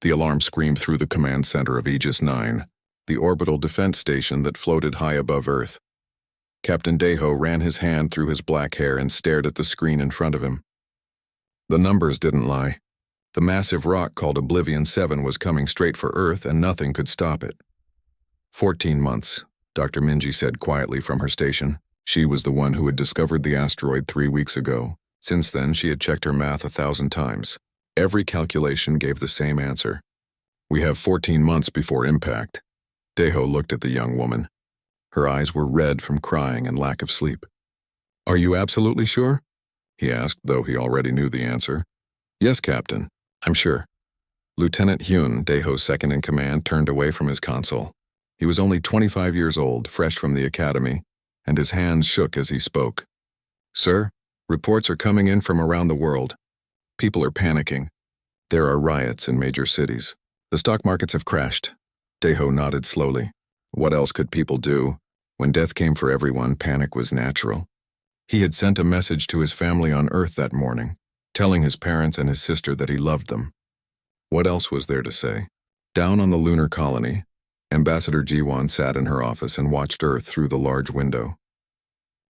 The alarm screamed through the command center of Aegis 9, the orbital defense station that floated high above Earth. Captain Deho ran his hand through his black hair and stared at the screen in front of him. The numbers didn't lie. The massive rock called Oblivion 7 was coming straight for Earth, and nothing could stop it. 14 months, Dr. Minji said quietly from her station. She was the one who had discovered the asteroid 3 weeks ago. Since then, she had checked her math 1,000 times. Every calculation gave the same answer. We have 14 months before impact. Deho looked at the young woman. Her eyes were red from crying and lack of sleep. Are you absolutely sure? He asked, though he already knew the answer. Yes, Captain, I'm sure. Lieutenant Hyun, Deho's second-in-command, turned away from his console. He was only 25 years old, fresh from the academy, and his hands shook as he spoke. Sir, reports are coming in from around the world. People are panicking. There are riots in major cities. The stock markets have crashed. Deho nodded slowly. What else could people do? When death came for everyone, panic was natural. He had sent a message to his family on Earth that morning, telling his parents and his sister that he loved them. What else was there to say? Down on the lunar colony, Ambassador Jiwon sat in her office and watched Earth through the large window.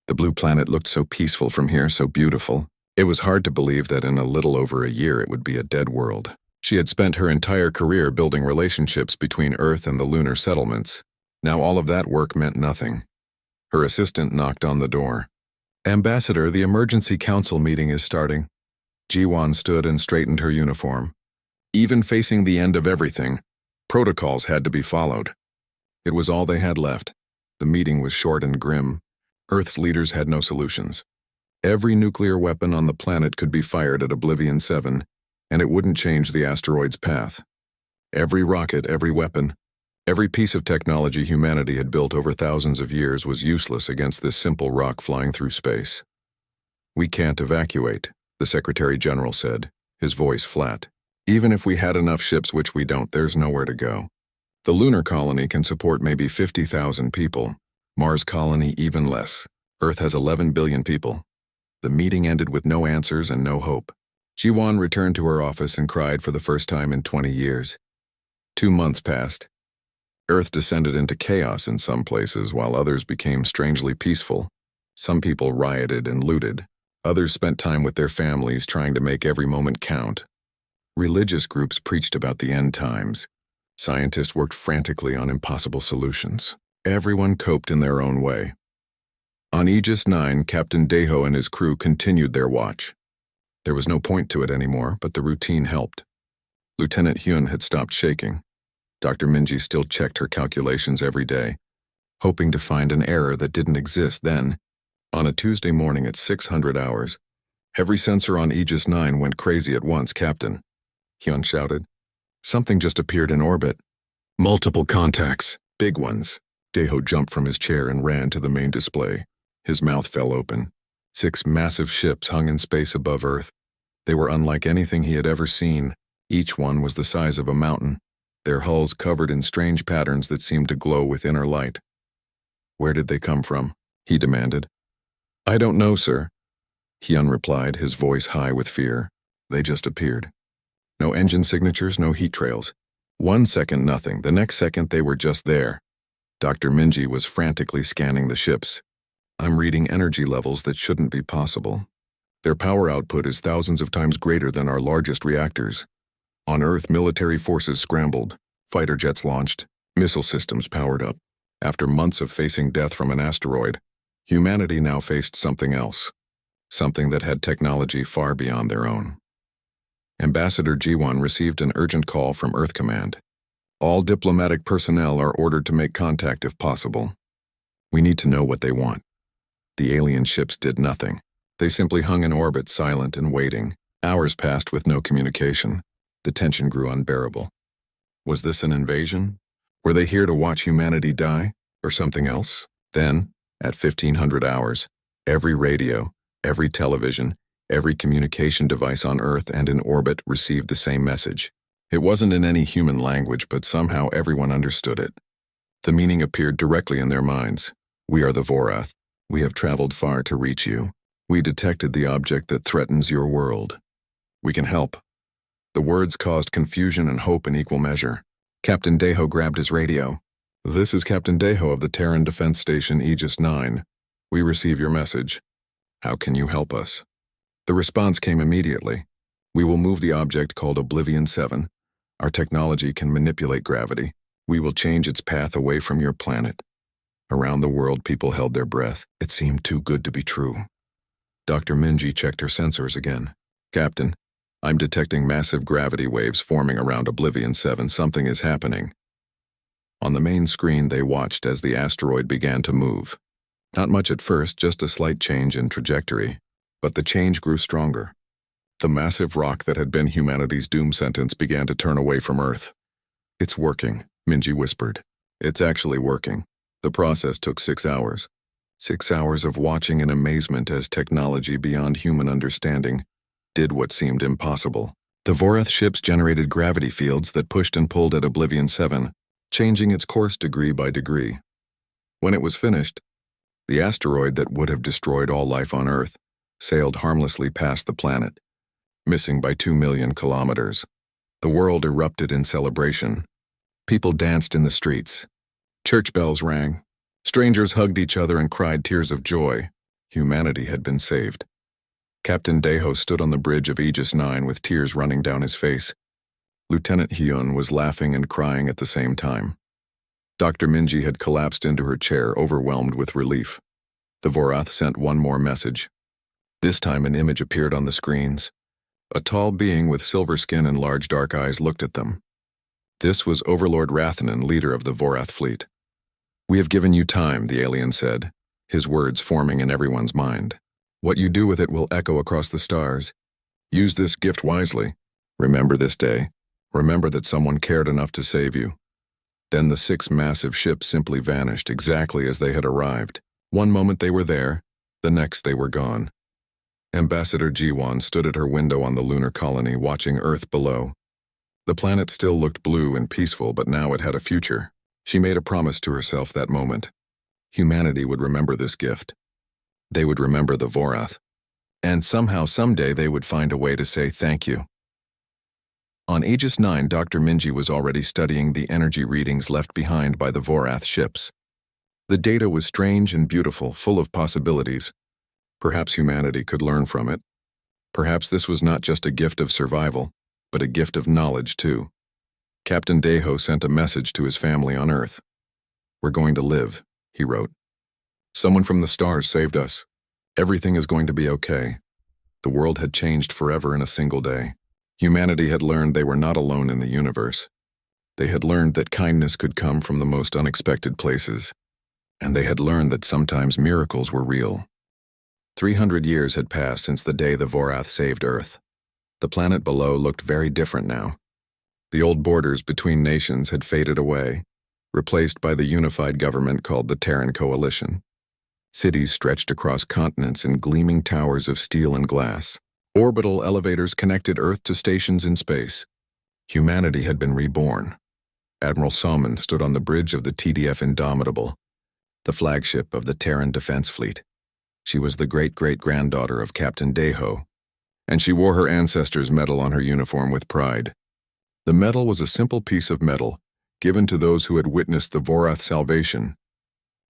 The blue planet looked so peaceful from here, so beautiful. It was hard to believe that in a little over a year it would be a dead world. She had spent her entire career building relationships between Earth and the lunar settlements. Now all of that work meant nothing. Her assistant knocked on the door. Ambassador, the emergency council meeting is starting. Jiwon stood and straightened her uniform. Even facing the end of everything, protocols had to be followed. It was all they had left. The meeting was short and grim. Earth's leaders had no solutions. Every nuclear weapon on the planet could be fired at Oblivion 7, and it wouldn't change the asteroid's path. Every rocket, every weapon, every piece of technology humanity had built over thousands of years was useless against this simple rock flying through space. We can't evacuate, the Secretary General said, his voice flat. Even if we had enough ships, which we don't, there's nowhere to go. The lunar colony can support maybe 50,000 people. Mars colony even less. Earth has 11 billion people. The meeting ended with no answers and no hope. Jiwon returned to her office and cried for the first time in 20 years. 2 months passed. Earth descended into chaos in some places, while others became strangely peaceful. Some people rioted and looted. Others spent time with their families trying to make every moment count. Religious groups preached about the end times. Scientists worked frantically on impossible solutions. Everyone coped in their own way. On Aegis 9, Captain Deho and his crew continued their watch. There was no point to it anymore, but the routine helped. Lieutenant Hyun had stopped shaking. Dr. Minji still checked her calculations every day, hoping to find an error that didn't exist then. On a Tuesday morning at 600 hours, every sensor on Aegis 9 went crazy at once. Captain, Hyun shouted. Something just appeared in orbit. Multiple contacts, big ones. Deho jumped from his chair and ran to the main display. His mouth fell open. 6 massive ships hung in space above Earth. They were unlike anything he had ever seen. Each one was the size of a mountain, their hulls covered in strange patterns that seemed to glow with inner light. Where did they come from? He demanded. I don't know, sir. Hyun replied, his voice high with fear. They just appeared. No engine signatures, no heat trails. 1 second nothing, the next second they were just there. Dr. Minji was frantically scanning the ships. I'm reading energy levels that shouldn't be possible. Their power output is thousands of times greater than our largest reactors. On Earth, military forces scrambled, fighter jets launched, missile systems powered up. After months of facing death from an asteroid, humanity now faced something else, something that had technology far beyond their own. Ambassador Jiwon received an urgent call from Earth Command. All diplomatic personnel are ordered to make contact if possible. We need to know what they want. The alien ships did nothing. They simply hung in orbit, silent and waiting. Hours passed with no communication. The tension grew unbearable. Was this an invasion? Were they here to watch humanity die? Or something else? Then, at 1500 hours, every radio, every television, every communication device on Earth and in orbit received the same message. It wasn't in any human language, but somehow everyone understood it. The meaning appeared directly in their minds. We are the Vorath. We have traveled far to reach you. We detected the object that threatens your world. We can help. The words caused confusion and hope in equal measure. Captain Deho grabbed his radio. "This is Captain Deho of the Terran Defense Station Aegis 9. We receive your message. How can you help us?" The response came immediately. "We will move the object called Oblivion 7. Our technology can manipulate gravity. We will change its path away from your planet." Around the world, people held their breath. It seemed too good to be true. Dr. Minji checked her sensors again. "Captain, I'm detecting massive gravity waves forming around Oblivion 7. Something is happening." On the main screen, they watched as the asteroid began to move. Not much at first, just a slight change in trajectory. But the change grew stronger. The massive rock that had been humanity's doom sentence began to turn away from Earth. "It's working," Minji whispered. "It's actually working." The process took 6 hours. 6 hours of watching in amazement as technology beyond human understanding did what seemed impossible. The Vorath ships generated gravity fields that pushed and pulled at Oblivion 7, changing its course degree by degree. When it was finished, the asteroid that would have destroyed all life on Earth sailed harmlessly past the planet, missing by 2 million kilometers. The world erupted in celebration. People danced in the streets. Church bells rang. Strangers hugged each other and cried tears of joy. Humanity had been saved. Captain Deho stood on the bridge of Aegis 9 with tears running down his face. Lieutenant Hyun was laughing and crying at the same time. Dr. Minji had collapsed into her chair, overwhelmed with relief. The Vorath sent one more message. This time an image appeared on the screens. A tall being with silver skin and large dark eyes looked at them. This was Overlord Rathanen, leader of the Vorath fleet. "We have given you time," the alien said, his words forming in everyone's mind. "What you do with it will echo across the stars. Use this gift wisely. Remember this day. Remember that someone cared enough to save you." Then the 6 massive ships simply vanished exactly as they had arrived. One moment they were there, the next they were gone. Ambassador Jiwon stood at her window on the lunar colony, watching Earth below. The planet still looked blue and peaceful, but now it had a future. She made a promise to herself that moment. Humanity would remember this gift. They would remember the Vorath. And somehow, someday, they would find a way to say thank you. On Aegis 9, Dr. Minji was already studying the energy readings left behind by the Vorath ships. The data was strange and beautiful, full of possibilities. Perhaps humanity could learn from it. Perhaps this was not just a gift of survival, but a gift of knowledge too. Captain Deho sent a message to his family on Earth. "We're going to live," he wrote. "Someone from the stars saved us. Everything is going to be okay." The world had changed forever in a single day. Humanity had learned they were not alone in the universe. They had learned that kindness could come from the most unexpected places. And they had learned that sometimes miracles were real. 300 years had passed since the day the Vorath saved Earth. The planet below looked very different now. The old borders between nations had faded away, replaced by the unified government called the Terran Coalition. Cities stretched across continents in gleaming towers of steel and glass. Orbital elevators connected Earth to stations in space. Humanity had been reborn. Admiral Salmon stood on the bridge of the TDF Indomitable, the flagship of the Terran Defense Fleet. She was the great-great-granddaughter of Captain Deho, and she wore her ancestors' medal on her uniform with pride. The medal was a simple piece of metal, given to those who had witnessed the Vorath salvation.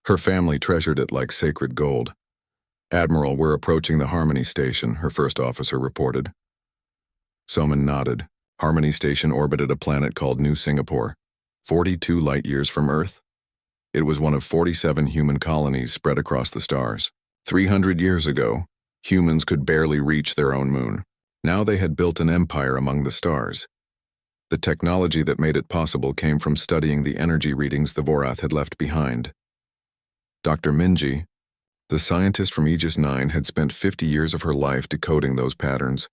Her family treasured it like sacred gold. "Admiral, we're approaching the Harmony Station," her first officer reported. Soman nodded. Harmony Station orbited a planet called New Singapore, 42 light-years from Earth. It was one of 47 human colonies spread across the stars. 300 years ago, humans could barely reach their own moon. Now they had built an empire among the stars. The technology that made it possible came from studying the energy readings the Vorath had left behind. Dr. Minji, the scientist from Aegis 9, had spent 50 years of her life decoding those patterns.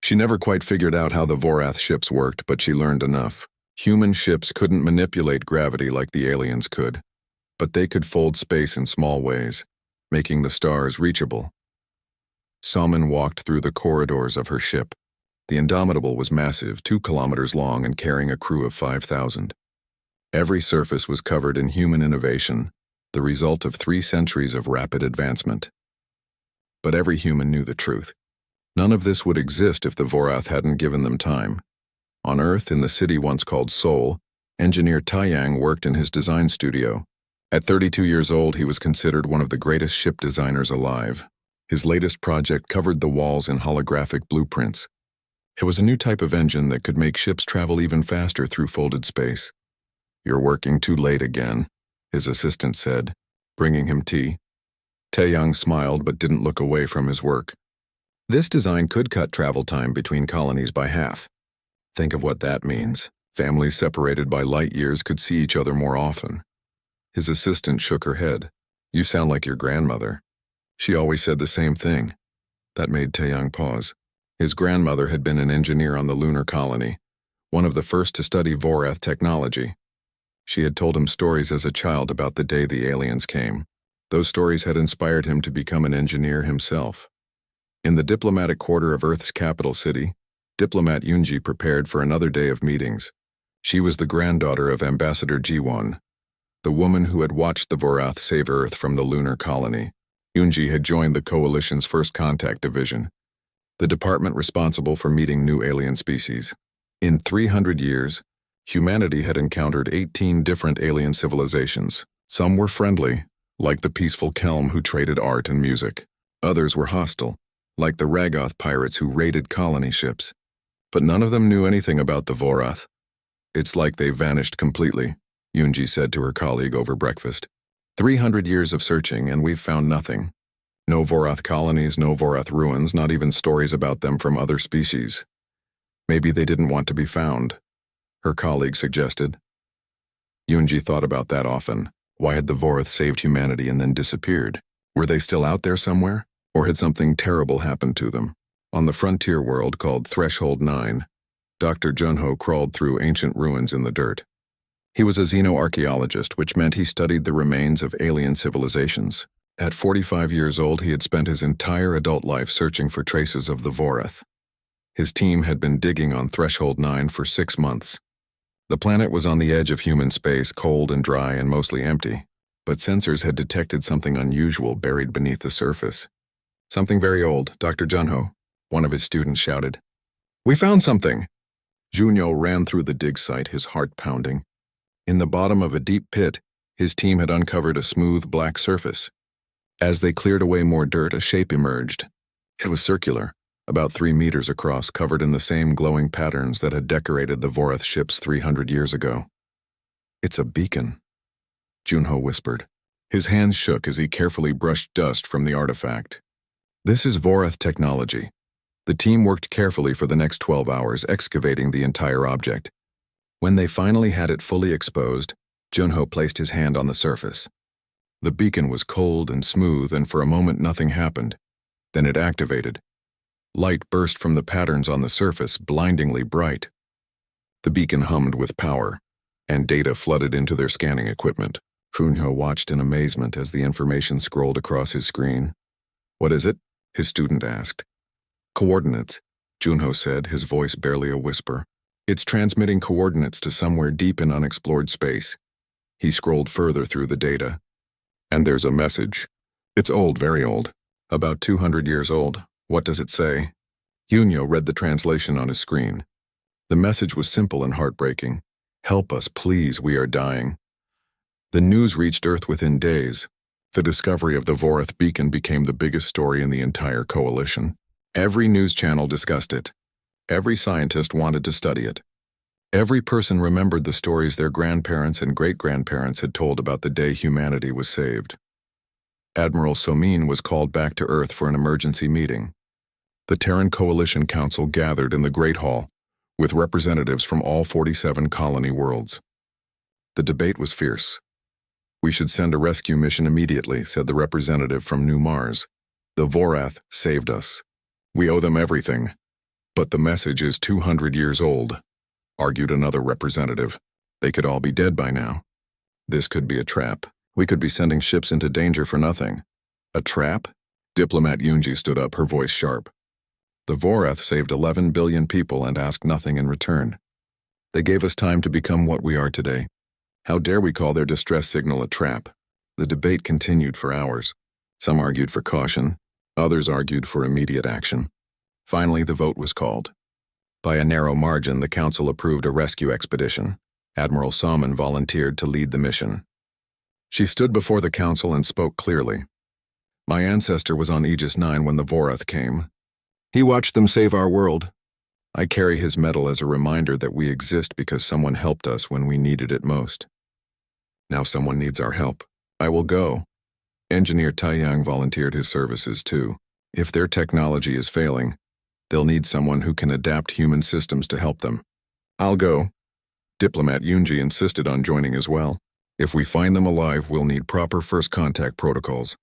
She never quite figured out how the Vorath ships worked, but she learned enough. Human ships couldn't manipulate gravity like the aliens could, but they could fold space in small ways, making the stars reachable. Salmon walked through the corridors of her ship. The Indomitable was massive, 2 kilometers long and carrying a crew of 5,000. Every surface was covered in human innovation, the result of 3 centuries of rapid advancement. But every human knew the truth. None of this would exist if the Vorath hadn't given them time. On Earth, in the city once called Seoul, engineer Taeyang worked in his design studio. At 32 years old, he was considered one of the greatest ship designers alive. His latest project covered the walls in holographic blueprints. It was a new type of engine that could make ships travel even faster through folded space. "You're working too late again," his assistant said, bringing him tea. Taeyang smiled but didn't look away from his work. This design could cut travel time between colonies by half. Think of what that means. Families separated by light years could see each other more often. His assistant shook her head. "You sound like your grandmother. She always said the same thing." That made Taeyang pause. His grandmother had been an engineer on the lunar colony, one of the first to study Vorath technology. She had told him stories as a child about the day the aliens came. Those stories had inspired him to become an engineer himself. In the diplomatic quarter of Earth's capital city, diplomat Yoonji prepared for another day of meetings. She was the granddaughter of Ambassador Jiwon, the woman who had watched the Vorath save Earth from the lunar colony. Yoonji had joined the Coalition's First Contact Division, the department responsible for meeting new alien species. In 300 years, humanity had encountered 18 different alien civilizations. Some were friendly, like the peaceful Kelm who traded art and music. Others were hostile, like the Ragoth pirates who raided colony ships. But none of them knew anything about the Vorath. "It's like they vanished completely," Yoonji said to her colleague over breakfast. 300 years of searching and we've found nothing. No Vorath colonies, no Vorath ruins, not even stories about them from other species. "Maybe they didn't want to be found," her colleague suggested. Yoonji thought about that often. Why had the Vorath saved humanity and then disappeared? Were they still out there somewhere? Or had something terrible happened to them? On the frontier world called Threshold 9, Dr. Junho crawled through ancient ruins in the dirt. He was a xenoarchaeologist, which meant he studied the remains of alien civilizations. At 45 years old, he had spent his entire adult life searching for traces of the Vorath. His team had been digging on Threshold 9 for 6 months. The planet was on the edge of human space, cold and dry and mostly empty, but sensors had detected something unusual buried beneath the surface. "Something very old, Dr. Junho," one of his students shouted. "We found something!" Junho ran through the dig site, his heart pounding. In the bottom of a deep pit, his team had uncovered a smooth black surface. As they cleared away more dirt, a shape emerged. It was circular, about 3 meters across, covered in the same glowing patterns that had decorated the Vorath ships 300 years ago. "It's a beacon," Junho whispered. His hands shook as he carefully brushed dust from the artifact. "This is Vorath technology." The team worked carefully for the next 12 hours, excavating the entire object. When they finally had it fully exposed, Junho placed his hand on the surface. The beacon was cold and smooth, and for a moment nothing happened. Then it activated. Light burst from the patterns on the surface, blindingly bright. The beacon hummed with power, and data flooded into their scanning equipment. Junho watched in amazement as the information scrolled across his screen. "What is it?" his student asked. "Coordinates," Junho said, his voice barely a whisper. "It's transmitting coordinates to somewhere deep in unexplored space." He scrolled further through the data. "And there's a message. It's old, very old. About 200 years old. What does it say?" Junho read the translation on his screen. The message was simple and heartbreaking. "Help us, please, we are dying." The news reached Earth within days. The discovery of the Vorath beacon became the biggest story in the entire coalition. Every news channel discussed it. Every scientist wanted to study it. Every person remembered the stories their grandparents and great-grandparents had told about the day humanity was saved. Admiral Somin was called back to Earth for an emergency meeting. The Terran Coalition Council gathered in the Great Hall, with representatives from all 47 colony worlds. The debate was fierce. "We should send a rescue mission immediately," said the representative from New Mars. "The Vorath saved us. We owe them everything. But the message is 200 years old," argued another representative. "They could all be dead by now. This could be a trap. We could be sending ships into danger for nothing." "A trap?" Diplomat Yoonji stood up, her voice sharp. "The Vorath saved 11 billion people and asked nothing in return. They gave us time to become what we are today. How dare we call their distress signal a trap?" The debate continued for hours. Some argued for caution. Others argued for immediate action. Finally, the vote was called. By a narrow margin, the Council approved a rescue expedition. Admiral Salmon volunteered to lead the mission. She stood before the Council and spoke clearly. My ancestor was on Aegis 9 when the Vorath came. He watched them save our world. I carry his medal as a reminder that we exist because someone helped us when we needed it most. Now someone needs our help. I will go. Engineer Taiyang volunteered his services too. If their technology is failing, they'll need someone who can adapt human systems to help them. I'll go. Diplomat Yunji insisted on joining as well. If we find them alive, we'll need proper first contact protocols.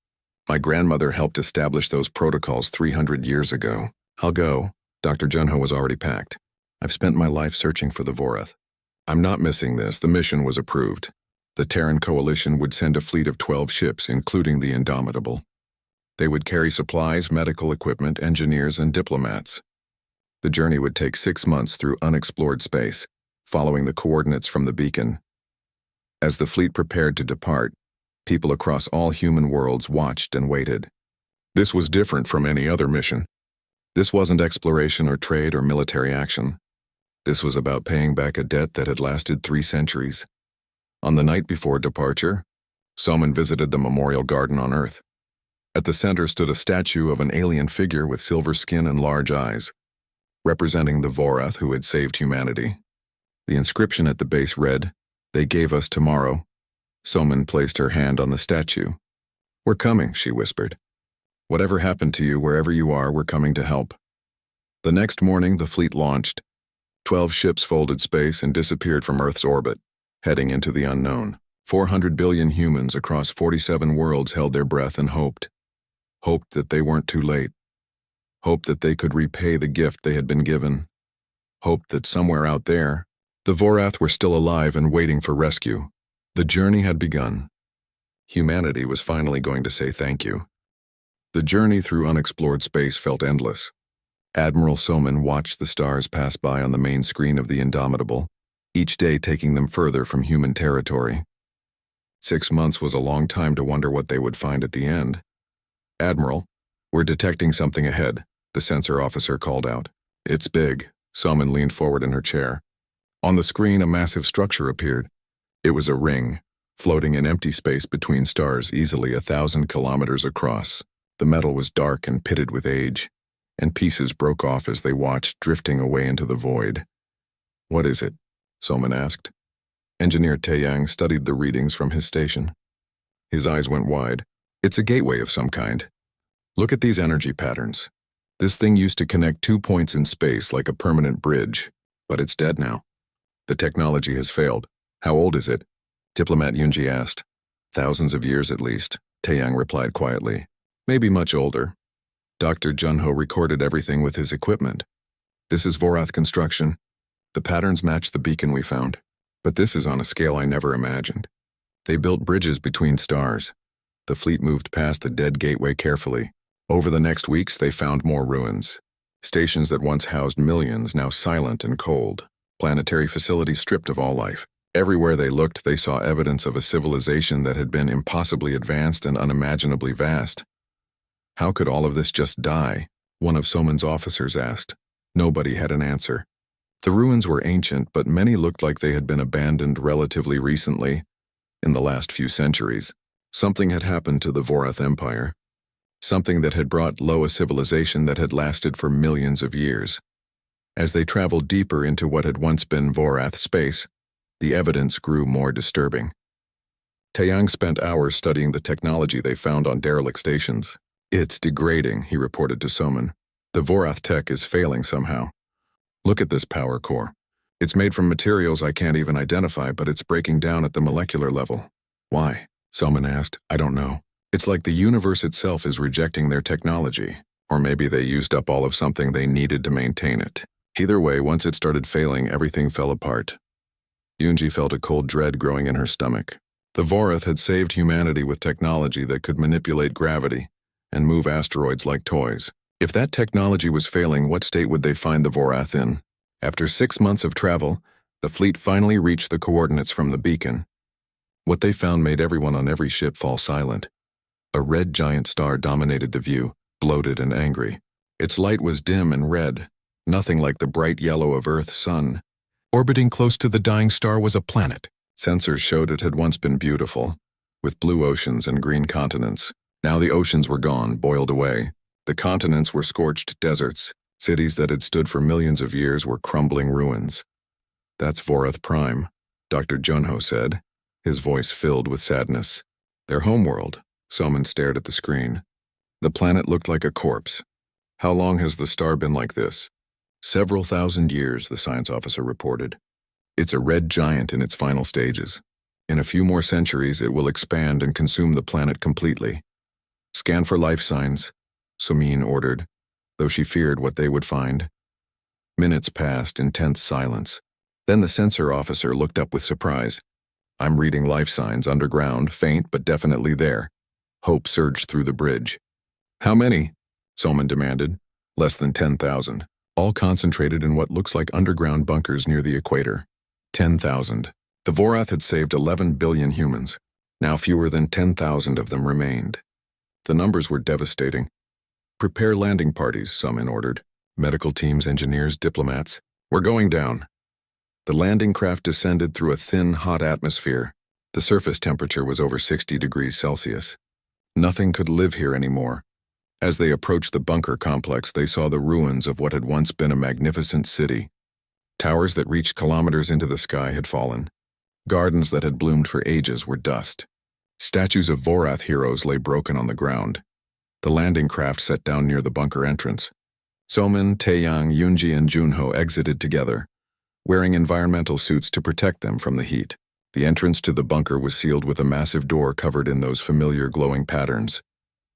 My grandmother helped establish those protocols 300 years ago. I'll go. Dr. Junho was already packed. I've spent my life searching for the Vorath. I'm not missing this. The mission was approved. The Terran Coalition would send a fleet of 12 ships, including the Indomitable. They would carry supplies, medical equipment, engineers, and diplomats. The journey would take 6 months through unexplored space, following the coordinates from the beacon. As the fleet prepared to depart, people across all human worlds watched and waited. This was different from any other mission. This wasn't exploration or trade or military action. This was about paying back a debt that had lasted 3 centuries. On the night before departure, Salmon visited the memorial garden on Earth. At the center stood a statue of an alien figure with silver skin and large eyes, representing the Vorath who had saved humanity. The inscription at the base read, "They gave us tomorrow." Salmon placed her hand on the statue. "We're coming," she whispered. "Whatever happened to you, wherever you are, we're coming to help." The next morning, the fleet launched. 12 ships folded space and disappeared from Earth's orbit, heading into the unknown. 400 billion humans across 47 worlds held their breath and hoped. Hoped that they weren't too late. Hoped that they could repay the gift they had been given. Hoped that somewhere out there, the Vorath were still alive and waiting for rescue. The journey had begun. Humanity was finally going to say thank you. The journey through unexplored space felt endless. Admiral Salmon watched the stars pass by on the main screen of the Indomitable, each day taking them further from human territory. 6 months was a long time to wonder what they would find at the end. "Admiral, we're detecting something ahead," the sensor officer called out. "It's big." Salmon leaned forward in her chair. On the screen, a massive structure appeared. It was a ring, floating in empty space between stars easily 1,000 kilometers across. The metal was dark and pitted with age, and pieces broke off as they watched, drifting away into the void. "What is it?" Salmon asked. Engineer Taiyang studied the readings from his station. His eyes went wide. "It's a gateway of some kind. Look at these energy patterns. This thing used to connect 2 points in space like a permanent bridge, but it's dead now. The technology has failed. How old is it?" Diplomat Yunji asked. "Thousands of years at least," Taiyang replied quietly. "Maybe much older. Dr. Junho recorded everything with his equipment. This is Vorath construction. The patterns match the beacon we found. But this is on a scale I never imagined. They built bridges between stars. The fleet moved past the dead gateway carefully. Over the next weeks, they found more ruins. Stations that once housed millions, now silent and cold. Planetary facilities stripped of all life. Everywhere they looked, they saw evidence of a civilization that had been impossibly advanced and unimaginably vast. "How could all of this just die?" one of Salmon's officers asked. Nobody had an answer. The ruins were ancient, but many looked like they had been abandoned relatively recently, in the last few centuries. Something had happened to the Vorath Empire. Something that had brought low a civilization that had lasted for millions of years. As they traveled deeper into what had once been Vorath space, the evidence grew more disturbing. Taiyang spent hours studying the technology they found on derelict stations. "It's degrading," he reported to Salmon. "The Vorath tech is failing somehow. Look at this power core. It's made from materials I can't even identify, but it's breaking down at the molecular level." "Why?" Salmon asked. "I don't know. It's like the universe itself is rejecting their technology, or maybe they used up all of something they needed to maintain it." Either way, once it started failing, everything fell apart. Yunji felt a cold dread growing in her stomach. The Vorath had saved humanity with technology that could manipulate gravity and move asteroids like toys. If that technology was failing, what state would they find the Vorath in? After 6 months of travel, the fleet finally reached the coordinates from the beacon. What they found made everyone on every ship fall silent. A red giant star dominated the view, bloated and angry. Its light was dim and red, nothing like the bright yellow of Earth's sun. Orbiting close to the dying star was a planet. Sensors showed it had once been beautiful, with blue oceans and green continents. Now the oceans were gone, boiled away. The continents were scorched deserts. Cities that had stood for millions of years were crumbling ruins. "That's Vorath Prime," Dr. Junho said, his voice filled with sadness. "Their homeworld." Soman stared at the screen. The planet looked like a corpse. "How long has the star been like this?" "Several thousand years," the science officer reported. "It's a red giant in its final stages. In a few more centuries, it will expand and consume the planet completely." "Scan for life signs," Somin ordered, though she feared what they would find. Minutes passed in tense silence. Then the sensor officer looked up with surprise. "I'm reading life signs underground, faint but definitely there." Hope surged through the bridge. "How many?" Soman demanded. "Less than 10,000. All concentrated in what looks like underground bunkers near the equator." 10,000. The Vorath had saved 11 billion humans. Now fewer than 10,000 of them remained. The numbers were devastating. "Prepare landing parties," Soman ordered. "Medical teams, engineers, diplomats. We're going down." The landing craft descended through a thin, hot atmosphere. The surface temperature was over 60 degrees Celsius. Nothing could live here anymore. As they approached the bunker complex, they saw the ruins of what had once been a magnificent city. Towers that reached kilometers into the sky had fallen. Gardens that had bloomed for ages were dust. Statues of Vorath heroes lay broken on the ground. The landing craft set down near the bunker entrance. Soman, Taeyang, Yunji, and Junho exited together, wearing environmental suits to protect them from the heat. The entrance to the bunker was sealed with a massive door covered in those familiar glowing patterns,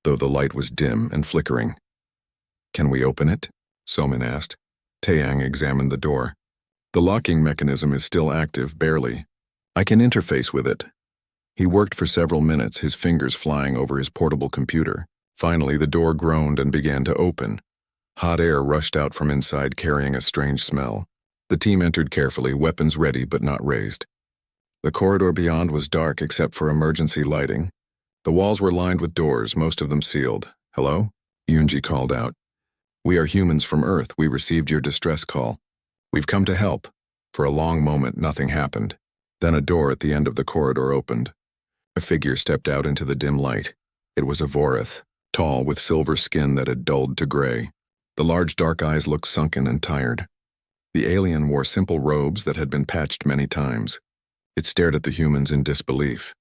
though the light was dim and flickering. "Can we open it?" Soman asked. Taeyang examined the door. "The locking mechanism is still active, barely. I can interface with it." He worked for several minutes, his fingers flying over his portable computer. Finally, the door groaned and began to open. Hot air rushed out from inside, carrying a strange smell. The team entered carefully, weapons ready but not raised. The corridor beyond was dark except for emergency lighting. The walls were lined with doors, most of them sealed. "Hello?" Yunji called out. "We are humans from Earth. We received your distress call. We've come to help." For a long moment, nothing happened. Then a door at the end of the corridor opened. A figure stepped out into the dim light. It was a Vorath, tall, with silver skin that had dulled to gray. The large dark eyes looked sunken and tired. The alien wore simple robes that had been patched many times. It stared at the humans in disbelief.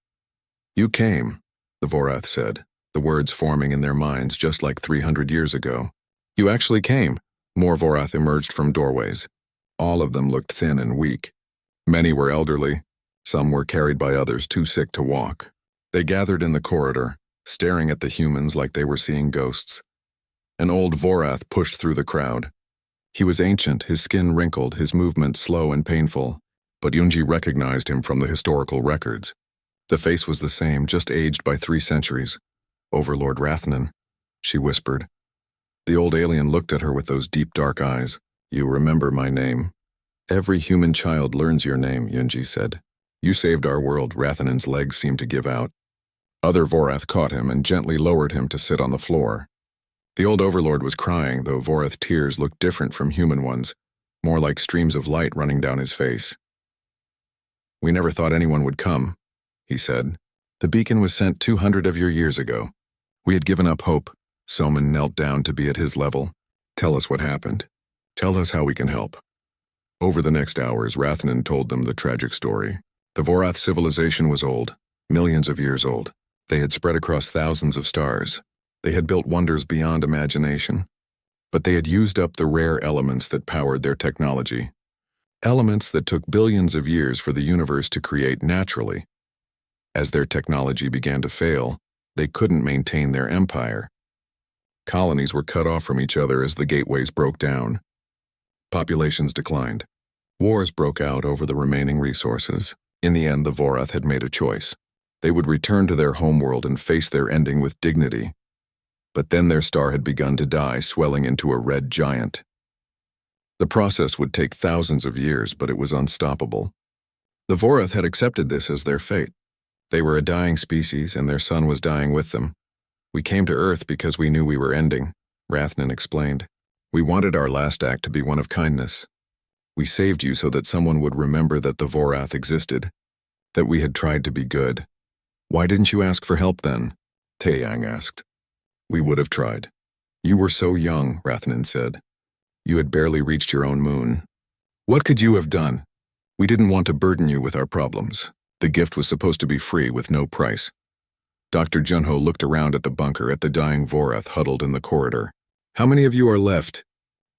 "You came," the Vorath said, the words forming in their minds just like 300 years ago. "You actually came." More Vorath emerged from doorways. All of them looked thin and weak. Many were elderly. Some were carried by others too sick to walk. They gathered in the corridor, staring at the humans like they were seeing ghosts. An old Vorath pushed through the crowd. He was ancient, his skin wrinkled, his movements slow and painful, but Yunji recognized him from the historical records. The face was the same, just aged by 3 centuries. "Overlord Rathnan," she whispered. The old alien looked at her with those deep dark eyes. "You remember my name." "Every human child learns your name," Yunji said. "You saved our world." Rathanan's legs seemed to give out. Other Vorath caught him and gently lowered him to sit on the floor. The old overlord was crying, though Vorath tears looked different from human ones, more like streams of light running down his face. "We never thought anyone would come," he said. "The beacon was sent 200 of your years ago. We had given up hope." Soman knelt down to be at his level. "Tell us what happened. Tell us how we can help." Over the next hours, Rathnan told them the tragic story. The Vorath civilization was old, millions of years old. They had spread across thousands of stars. They had built wonders beyond imagination. But they had used up the rare elements that powered their technology. Elements that took billions of years for the universe to create naturally. As their technology began to fail, they couldn't maintain their empire. Colonies were cut off from each other as the gateways broke down. Populations declined. Wars broke out over the remaining resources. In the end, the Vorath had made a choice. They would return to their homeworld and face their ending with dignity. But then their star had begun to die, swelling into a red giant. The process would take thousands of years, but it was unstoppable. The Vorath had accepted this as their fate. They were a dying species, and their sun was dying with them. "We came to Earth because we knew we were ending," Rathnan explained. We wanted our last act to be one of kindness. We saved you so that someone would remember that the Vorath existed, that we had tried to be good. Why didn't you ask for help then? Taeyang asked. We would have tried. You were so young, Rathnan said. You had barely reached your own moon. What could you have done? We didn't want to burden you with our problems. The gift was supposed to be free with no price. Dr. Junho looked around at the bunker at the dying Vorath huddled in the corridor. How many of you are left?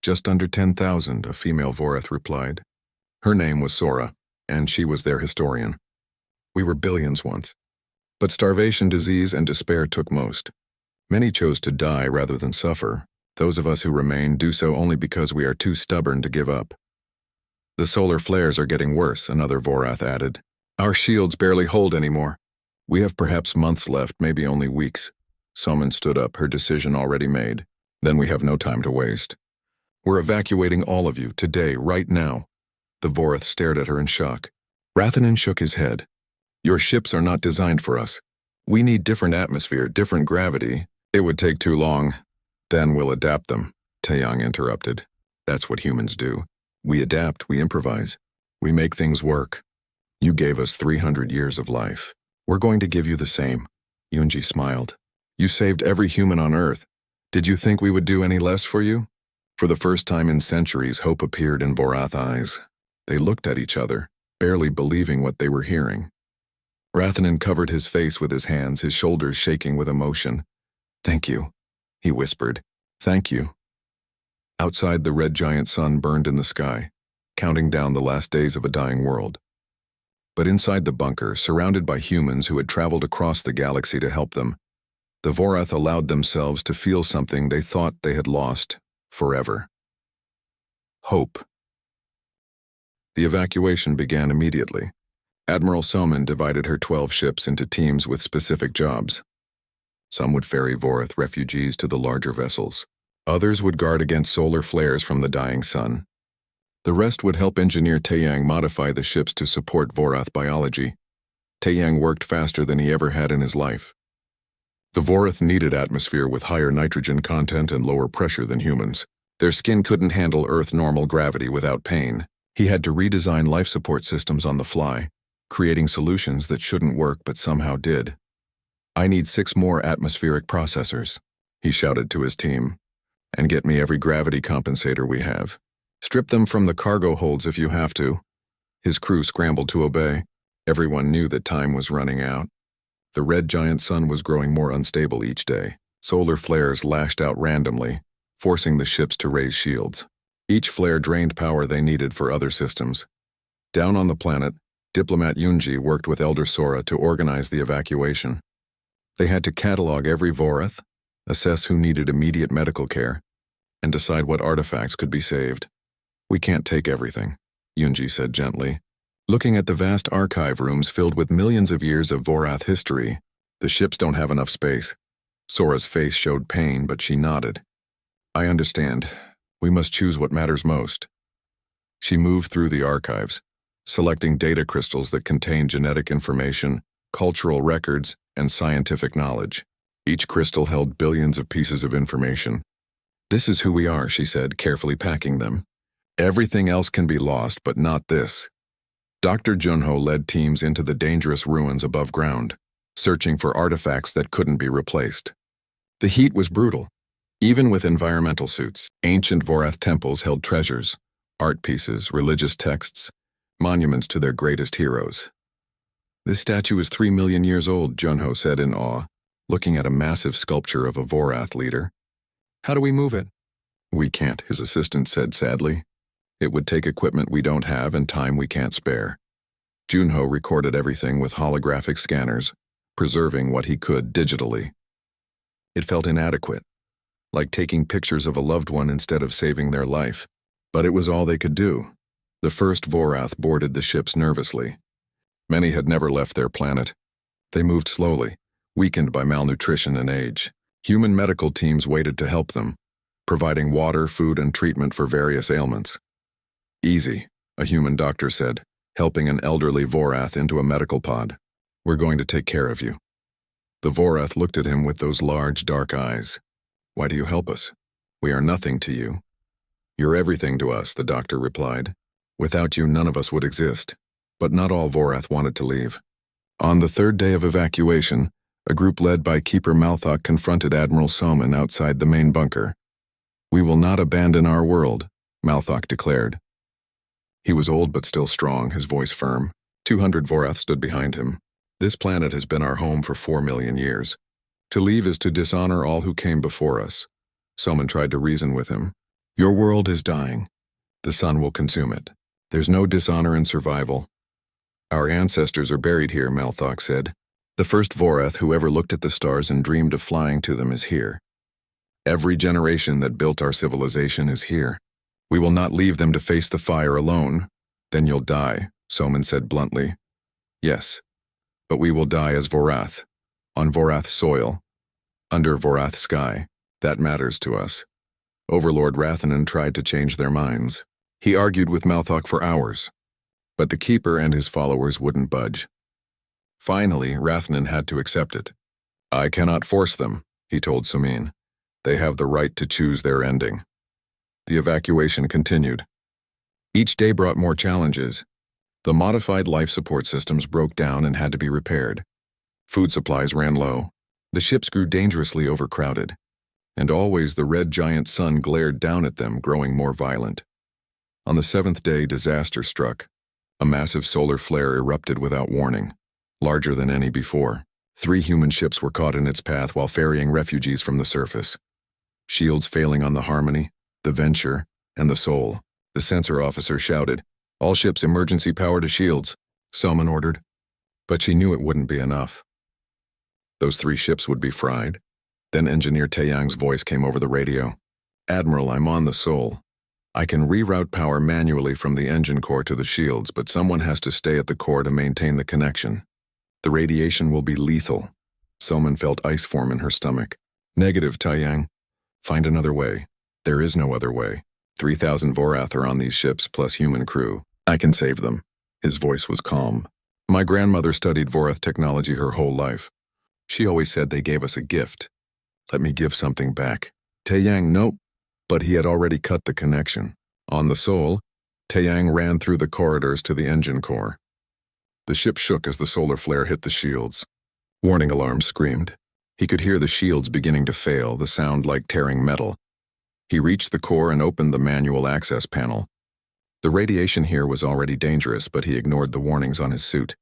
Just under 10,000, a female Vorath replied. Her name was Sora, and she was their historian. We were billions once. But starvation, disease, and despair took most. Many chose to die rather than suffer. Those of us who remain do so only because we are too stubborn to give up. The solar flares are getting worse, another Vorath added. Our shields barely hold anymore. We have perhaps months left, maybe only weeks. Somin stood up, her decision already made. Then we have no time to waste. We're evacuating all of you, today, right now. The Vorath stared at her in shock. Rathanen shook his head. Your ships are not designed for us. We need different atmosphere, different gravity. It would take too long. Then we'll adapt them, Taeyang interrupted. That's what humans do. We adapt, we improvise. We make things work. You gave us 300 years of life. We're going to give you the same. Yunji smiled. You saved every human on Earth. Did you think we would do any less for you? For the first time in centuries, hope appeared in Vorath eyes. They looked at each other, barely believing what they were hearing. Rathanen covered his face with his hands, his shoulders shaking with emotion. Thank you, he whispered. Thank you. Outside, the red giant sun burned in the sky, counting down the last days of a dying world. But inside the bunker, surrounded by humans who had traveled across the galaxy to help them, the Vorath allowed themselves to feel something they thought they had lost forever. Hope. The evacuation began immediately. Admiral Somin divided her 12 ships into teams with specific jobs. Some would ferry Vorath refugees to the larger vessels. Others would guard against solar flares from the dying sun. The rest would help engineer Taeyang modify the ships to support Vorath biology. Taeyang worked faster than he ever had in his life. The Vorath needed atmosphere with higher nitrogen content and lower pressure than humans. Their skin couldn't handle Earth normal gravity without pain. He had to redesign life support systems on the fly, creating solutions that shouldn't work but somehow did. I need 6 more atmospheric processors, he shouted to his team. And get me every gravity compensator we have. Strip them from the cargo holds if you have to. His crew scrambled to obey. Everyone knew that time was running out. The red giant sun was growing more unstable each day. Solar flares lashed out randomly, forcing the ships to raise shields. Each flare drained power they needed for other systems. Down on the planet, diplomat Yunji worked with Elder Sora to organize the evacuation. They had to catalog every Vorath, assess who needed immediate medical care, and decide what artifacts could be saved. We can't take everything, Yunji said gently. Looking at the vast archive rooms filled with millions of years of Vorath history, the ships don't have enough space. Sora's face showed pain, but she nodded. I understand. We must choose what matters most. She moved through the archives, selecting data crystals that contained genetic information, cultural records, and scientific knowledge. Each crystal held billions of pieces of information. This is who we are, she said, carefully packing them. Everything else can be lost, but not this. Dr. Junho led teams into the dangerous ruins above ground, searching for artifacts that couldn't be replaced. The heat was brutal. Even with environmental suits, ancient Vorath temples held treasures, art pieces, religious texts, monuments to their greatest heroes. This statue is 3 million years old, Junho said in awe, looking at a massive sculpture of a Vorath leader. How do we move it? We can't, his assistant said sadly. It would take equipment we don't have and time we can't spare. Junho recorded everything with holographic scanners, preserving what he could digitally. It felt inadequate, like taking pictures of a loved one instead of saving their life. But it was all they could do. The first Vorath boarded the ships nervously. Many had never left their planet. They moved slowly, weakened by malnutrition and age. Human medical teams waited to help them, providing water, food, and treatment for various ailments. Easy, a human doctor said, helping an elderly Vorath into a medical pod. We're going to take care of you. The Vorath looked at him with those large, dark eyes. Why do you help us? We are nothing to you. You're everything to us, the doctor replied. Without you, none of us would exist. But not all Vorath wanted to leave. On the third day of evacuation, a group led by Keeper Malthok confronted Admiral Soman outside the main bunker. We will not abandon our world, Malthok declared. He was old but still strong, his voice firm. 200 Vorath stood behind him. This planet has been our home for 4 million years. To leave is to dishonor all who came before us. Soman tried to reason with him. Your world is dying. The sun will consume it. There's no dishonor in survival. Our ancestors are buried here, Malthok said. The first Vorath who ever looked at the stars and dreamed of flying to them is here. Every generation that built our civilization is here. We will not leave them to face the fire alone. Then you'll die, Soman said bluntly. Yes, but we will die as Vorath, on Vorath soil, under Vorath sky. That matters to us. Overlord Rathanan tried to change their minds. He argued with Malthok for hours, but the Keeper and his followers wouldn't budge. Finally, Rathanan had to accept it. I cannot force them, he told Sumin. They have the right to choose their ending. The evacuation continued. Each day brought more challenges. The modified life support systems broke down and had to be repaired. Food supplies ran low. The ships grew dangerously overcrowded. And always the red giant sun glared down at them, growing more violent. On the 7th day, disaster struck. A massive solar flare erupted without warning, larger than any before. 3 human ships were caught in its path while ferrying refugees from the surface. Shields failing on the Harmony, the Venture, and the Soul. The sensor officer shouted, "All ships emergency power to shields," Soman ordered. But she knew it wouldn't be enough. Those 3 ships would be fried. Then Engineer Taeyang's voice came over the radio. "Admiral, I'm on the Soul. I can reroute power manually from the engine core to the shields, but someone has to stay at the core to maintain the connection. The radiation will be lethal." Soman felt ice form in her stomach. "Negative, Taeyang. Find another way." "There is no other way. 3,000 Vorath are on these ships, plus human crew. I can save them." His voice was calm. "My grandmother studied Vorath technology her whole life. She always said they gave us a gift. Let me give something back." Taeyang, nope. But he had already cut the connection. On the Soul, Taeyang ran through the corridors to the engine core. The ship shook as the solar flare hit the shields. Warning alarms screamed. He could hear the shields beginning to fail, the sound like tearing metal. He reached the core and opened the manual access panel. The radiation here was already dangerous, but he ignored the warnings on his suit.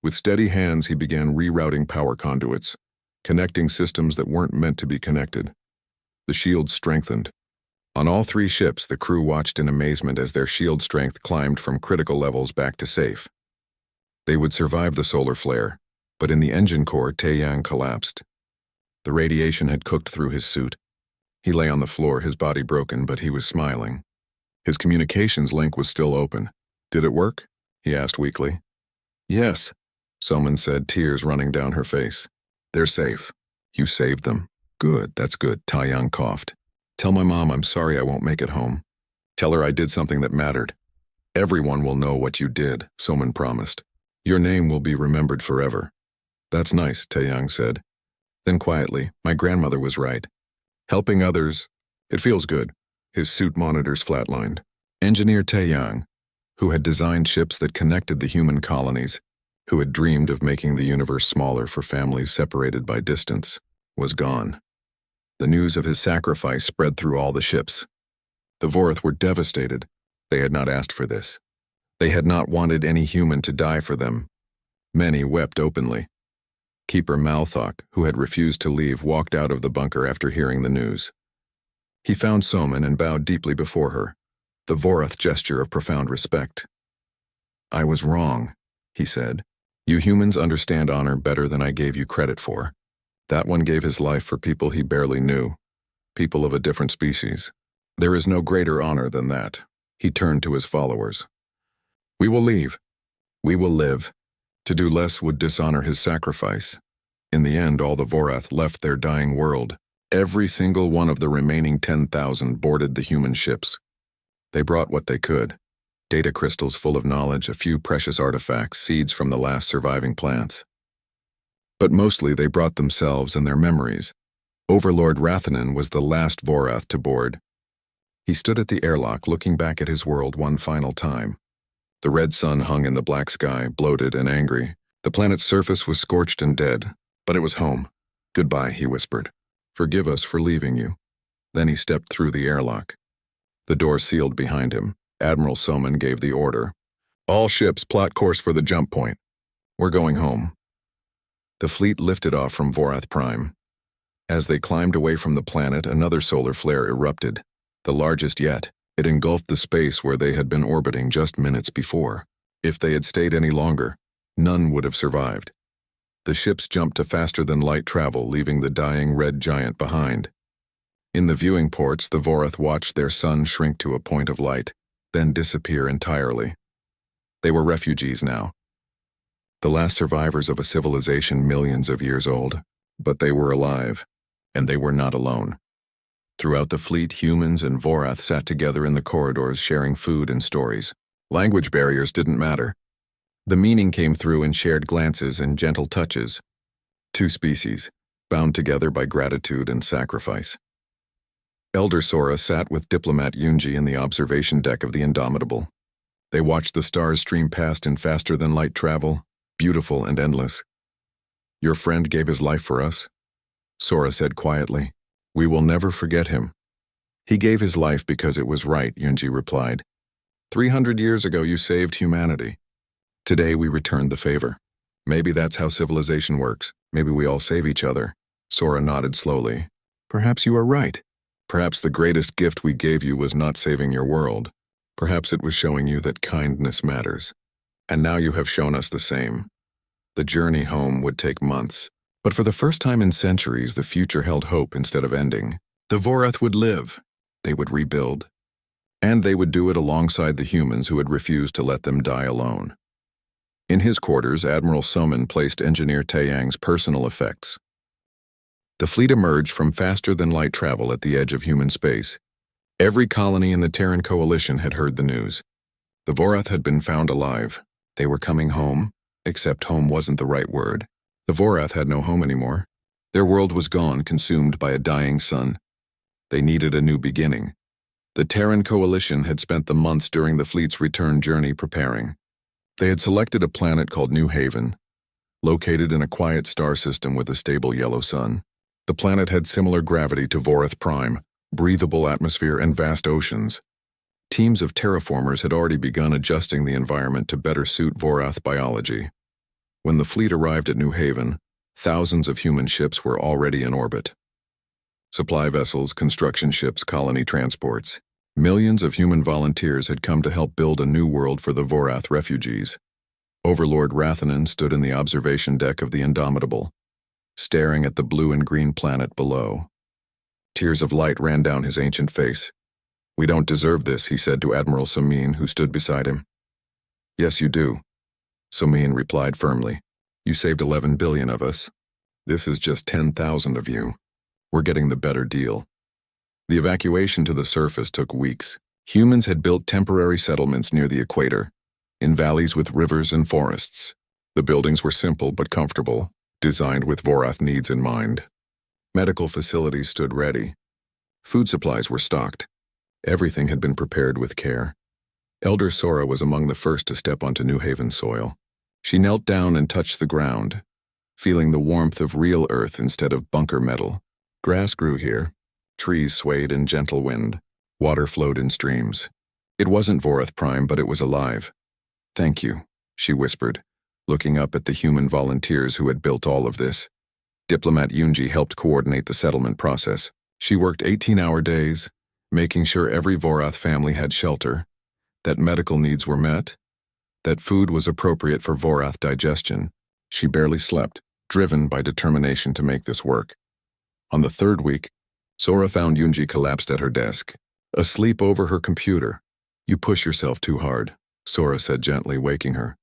With steady hands, he began rerouting power conduits, connecting systems that weren't meant to be connected. The shields strengthened. On all 3 ships, the crew watched in amazement as their shield strength climbed from critical levels back to safe. They would survive the solar flare, but in the engine core, Taeyang collapsed. The radiation had cooked through his suit. He lay on the floor, his body broken, but he was smiling. His communications link was still open. "Did it work?" he asked weakly. "Yes," Soman said, tears running down her face. "They're safe. You saved them." "Good, that's good," Taeyang coughed. "Tell my mom I'm sorry I won't make it home. Tell her I did something that mattered." "Everyone will know what you did," Soman promised. "Your name will be remembered forever." "That's nice," Taeyang said. Then quietly, "My grandmother was right. Helping others, it feels good." His suit monitors flatlined. Engineer Taeyang, who had designed ships that connected the human colonies, who had dreamed of making the universe smaller for families separated by distance, was gone. The news of his sacrifice spread through all the ships. The Vorath were devastated. They had not asked for this. They had not wanted any human to die for them. Many wept openly. Keeper Malthok, who had refused to leave, walked out of the bunker after hearing the news. He found Soman and bowed deeply before her, the Vorath gesture of profound respect. "I was wrong," he said. "You humans understand honor better than I gave you credit for. That one gave his life for people he barely knew, people of a different species. There is no greater honor than that." He turned to his followers. "We will leave. We will live. To do less would dishonor his sacrifice." In the end, all the Vorath left their dying world. Every single one of the remaining 10,000 boarded the human ships. They brought what they could. Data crystals full of knowledge, a few precious artifacts, seeds from the last surviving plants. But mostly they brought themselves and their memories. Overlord Rathanan was the last Vorath to board. He stood at the airlock looking back at his world one final time. The red sun hung in the black sky, bloated and angry. The planet's surface was scorched and dead, but it was home. "Goodbye," he whispered. "Forgive us for leaving you." Then he stepped through the airlock. The door sealed behind him. Admiral Soman gave the order. "All ships plot course for the jump point. We're going home." The fleet lifted off from Vorath Prime. As they climbed away from the planet, another solar flare erupted, the largest yet. It engulfed the space where they had been orbiting just minutes before. If they had stayed any longer, none would have survived. The ships jumped to faster-than-light travel, leaving the dying red giant behind. In the viewing ports, the Vorath watched their sun shrink to a point of light, then disappear entirely. They were refugees now. The last survivors of a civilization millions of years old, but they were alive, and they were not alone. Throughout the fleet, humans and Vorath sat together in the corridors, sharing food and stories. Language barriers didn't matter. The meaning came through in shared glances and gentle touches. Two species, bound together by gratitude and sacrifice. Elder Sora sat with Diplomat Yunji in the observation deck of the Indomitable. They watched the stars stream past in faster-than-light travel, beautiful and endless. "Your friend gave his life for us," Sora said quietly. "We will never forget him." "He gave his life because it was right," Yunji replied. 300 years ago you saved humanity. Today we returned the favor. Maybe that's how civilization works. Maybe we all save each other." Sora nodded slowly. "Perhaps you are right. Perhaps the greatest gift we gave you was not saving your world. Perhaps it was showing you that kindness matters. And now you have shown us the same." The journey home would take months, but for the first time in centuries, the future held hope instead of ending. The Vorath would live. They would rebuild. And they would do it alongside the humans who had refused to let them die alone. In his quarters, Admiral Soman placed Engineer Taeyang's personal effects. The fleet emerged from faster-than-light travel at the edge of human space. Every colony in the Terran Coalition had heard the news. The Vorath had been found alive. They were coming home, except home wasn't the right word. The Vorath had no home anymore. Their world was gone, consumed by a dying sun. They needed a new beginning. The Terran Coalition had spent the months during the fleet's return journey preparing. They had selected a planet called New Haven, located in a quiet star system with a stable yellow sun. The planet had similar gravity to Vorath Prime, breathable atmosphere, and vast oceans. Teams of terraformers had already begun adjusting the environment to better suit Vorath biology. When the fleet arrived at New Haven, thousands of human ships were already in orbit. Supply vessels, construction ships, colony transports. Millions of human volunteers had come to help build a new world for the Vorath refugees. Overlord Rathanen stood in the observation deck of the Indomitable, staring at the blue and green planet below. Tears of light ran down his ancient face. "We don't deserve this," he said to Admiral Somin, who stood beside him. "Yes, you do," Somin replied firmly. "You saved 11 billion of us. This is just 10,000 of you. We're getting the better deal." The evacuation to the surface took weeks. Humans had built temporary settlements near the equator, in valleys with rivers and forests. The buildings were simple but comfortable, designed with Vorath needs in mind. Medical facilities stood ready. Food supplies were stocked. Everything had been prepared with care. Elder Sora was among the first to step onto New Haven soil. She knelt down and touched the ground, feeling the warmth of real earth instead of bunker metal. Grass grew here. Trees swayed in gentle wind. Water flowed in streams. It wasn't Vorath Prime, but it was alive. "Thank you," she whispered, looking up at the human volunteers who had built all of this. Diplomat Yunji helped coordinate the settlement process. She worked 18-hour days, making sure every Vorath family had shelter, that medical needs were met, that food was appropriate for Vorath digestion. She barely slept, driven by determination to make this work. On the third week, Sora found Yunji collapsed at her desk, asleep over her computer. "You push yourself too hard," Sora said gently, waking her.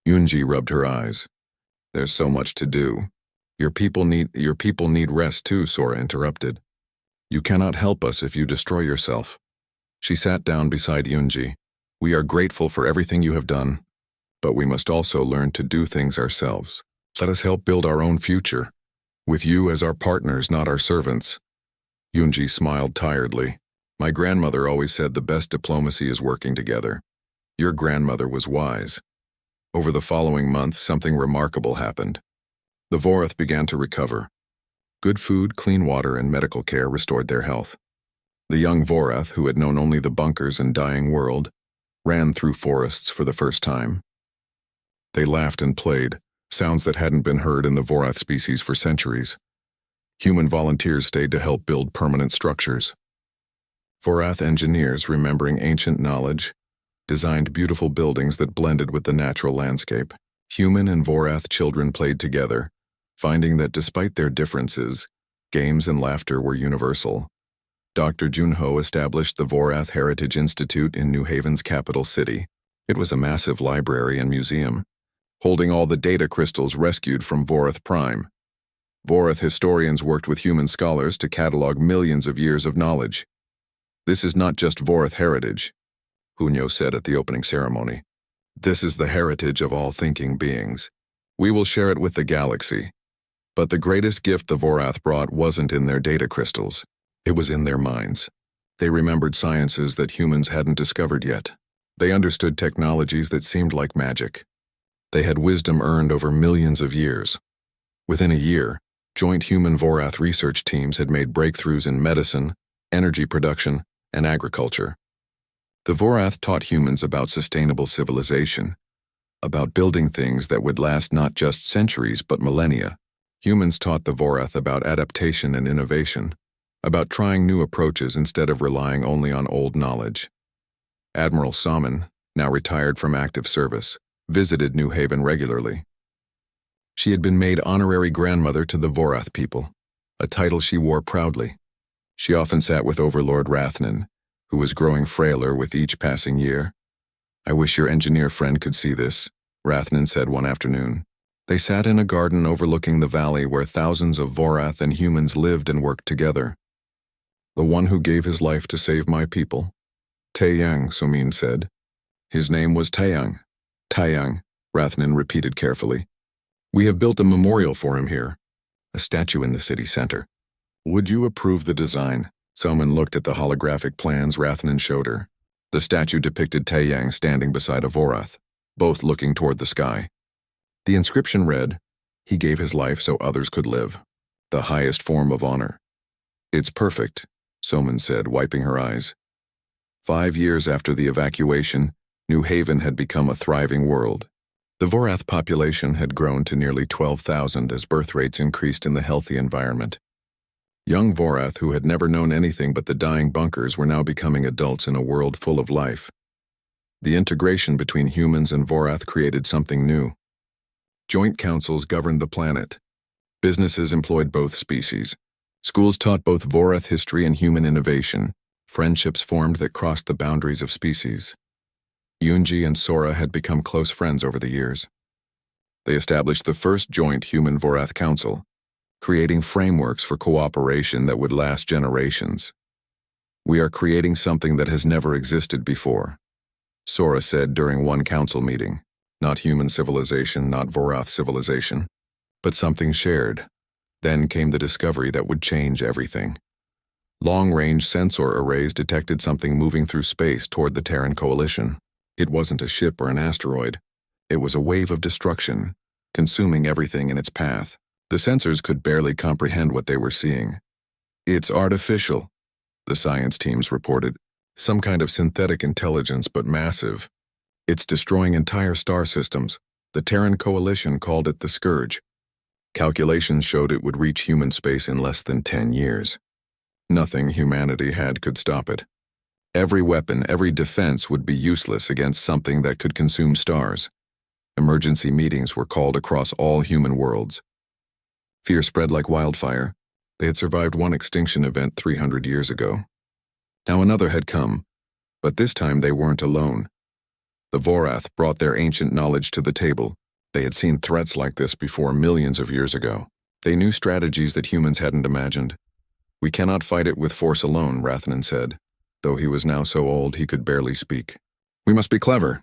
Yunji rubbed her eyes. "There's so much to do. Your people need rest too," Sora interrupted. "You cannot help us if you destroy yourself." She sat down beside Yunji. "We are grateful for everything you have done, but we must also learn to do things ourselves. Let us help build our own future, with you as our partners, not our servants." Yunji smiled tiredly. My grandmother always said the best diplomacy is working together. Your grandmother was wise. Over the following months, something remarkable happened. The Vorath began to recover. Good food, clean water, and medical care restored their health. The young Vorath, who had known only the bunkers and dying world, ran through forests for the first time. They laughed and played, sounds that hadn't been heard in the Vorath species for centuries. Human volunteers stayed to help build permanent structures. Vorath engineers, remembering ancient knowledge, designed beautiful buildings that blended with the natural landscape. Human and Vorath children played together, finding that despite their differences, games and laughter were universal. Dr. Junho established the Vorath Heritage Institute in New Haven's capital city. It was a massive library and museum, holding all the data crystals rescued from Vorath Prime. Vorath historians worked with human scholars to catalog millions of years of knowledge. This is not just Vorath heritage, Junho said at the opening ceremony. This is the heritage of all thinking beings. We will share it with the galaxy. But the greatest gift the Vorath brought wasn't in their data crystals. It was in their minds. They remembered sciences that humans hadn't discovered yet. They understood technologies that seemed like magic. They had wisdom earned over millions of years. Within a year, joint human-Vorath research teams had made breakthroughs in medicine, energy production, and agriculture. The Vorath taught humans about sustainable civilization, about building things that would last not just centuries but millennia. Humans taught the Vorath about adaptation and innovation, about trying new approaches instead of relying only on old knowledge. Admiral Salmon, now retired from active service, visited New Haven regularly. She had been made honorary grandmother to the Vorath people, a title she wore proudly. She often sat with Overlord Rathnan, who was growing frailer with each passing year. "I wish your engineer friend could see this," Rathnan said one afternoon. They sat in a garden overlooking the valley where thousands of Vorath and humans lived and worked together. "The one who gave his life to save my people." Taeyang, Sumin said. "His name was Taeyang." "Taeyang," Rathnan repeated carefully. "We have built a memorial for him here, a statue in the city center. Would you approve the design?" Someone looked at the holographic plans Rathnan showed her. The statue depicted Taeyang standing beside a Vorath, both looking toward the sky. The inscription read, "He gave his life so others could live. The highest form of honor." "It's perfect," Soman said, wiping her eyes. 5 years after the evacuation, New Haven had become a thriving world. The Vorath population had grown to nearly 12,000 as birth rates increased in the healthy environment. Young Vorath, who had never known anything but the dying bunkers, were now becoming adults in a world full of life. The integration between humans and Vorath created something new. Joint councils governed the planet. Businesses employed both species. Schools taught both Vorath history and human innovation. Friendships formed that crossed the boundaries of species. Yunji and Sora had become close friends over the years. They established the first joint human-Vorath council, creating frameworks for cooperation that would last generations. "We are creating something that has never existed before," Sora said during one council meeting. "Not human civilization, not Vorath civilization, but something shared." Then came the discovery that would change everything. Long-range sensor arrays detected something moving through space toward the Terran Coalition. It wasn't a ship or an asteroid. It was a wave of destruction, consuming everything in its path. The sensors could barely comprehend what they were seeing. "It's artificial," the science teams reported. "Some kind of synthetic intelligence, but massive. It's destroying entire star systems. The Terran Coalition called it the Scourge. Calculations showed it would reach human space in less than 10 years. Nothing humanity had could stop it. Every weapon, every defense would be useless against something that could consume stars. Emergency meetings were called across all human worlds. Fear spread like wildfire. They had survived one extinction event 300 years ago. Now another had come, but this time they weren't alone. The Vorath brought their ancient knowledge to the table. They had seen threats like this before millions of years ago. They knew strategies that humans hadn't imagined. "We cannot fight it with force alone," Rathnan said, though he was now so old he could barely speak. "We must be clever.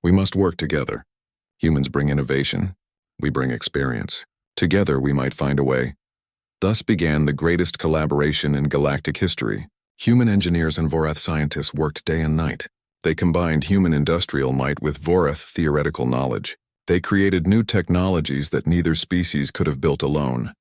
We must work together. Humans bring innovation. We bring experience. Together we might find a way." Thus began the greatest collaboration in galactic history, Human engineers and Vorath scientists worked day and night. They combined human industrial might with Vorath theoretical knowledge. They created new technologies that neither species could have built alone.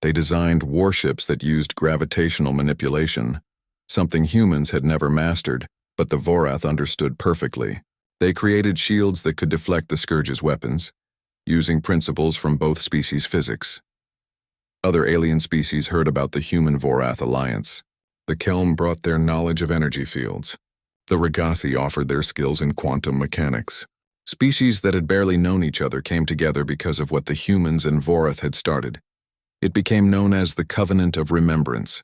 They designed warships that used gravitational manipulation, something humans had never mastered, but the Vorath understood perfectly. They created shields that could deflect the Scourge's weapons, using principles from both species' physics. Other alien species heard about the human-Vorath alliance. The Kelm brought their knowledge of energy fields. The Regasi offered their skills in quantum mechanics. Species that had barely known each other came together because of what the humans and Vorath had started. It became known as the Covenant of Remembrance.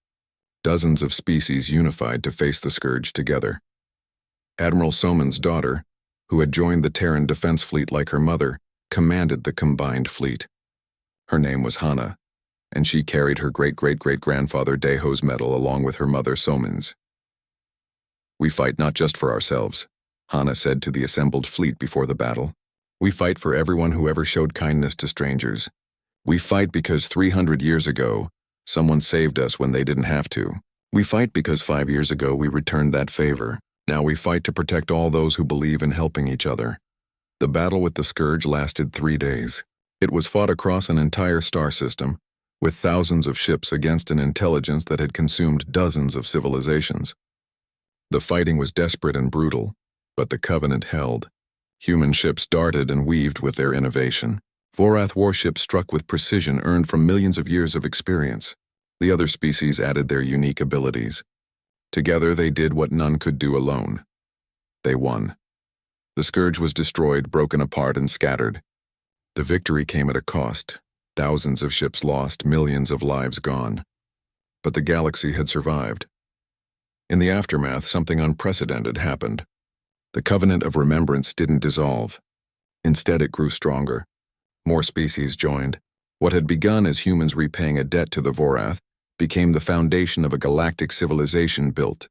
Dozens of species unified to face the Scourge together. Admiral Soman's daughter, who had joined the Terran Defense Fleet like her mother, commanded the combined fleet. Her name was Hana, and she carried her great-great-great-grandfather Deho's medal along with her mother Soman's. "We fight not just for ourselves," Hana said to the assembled fleet before the battle. "We fight for everyone who ever showed kindness to strangers. We fight because 300 years ago, someone saved us when they didn't have to. We fight because 5 years ago we returned that favor. Now we fight to protect all those who believe in helping each other." The battle with the Scourge lasted 3 days. It was fought across an entire star system, with thousands of ships against an intelligence that had consumed dozens of civilizations. The fighting was desperate and brutal, but the Covenant held. Human ships darted and weaved with their innovation. Vorath warships struck with precision earned from millions of years of experience. The other species added their unique abilities. Together they did what none could do alone. They won. The Scourge was destroyed, broken apart, and scattered. The victory came at a cost. Thousands of ships lost, millions of lives gone. But the galaxy had survived. In the aftermath, something unprecedented happened. The Covenant of Remembrance didn't dissolve. Instead, it grew stronger. More species joined. What had begun as humans repaying a debt to the Vorath became the foundation of a galactic civilization built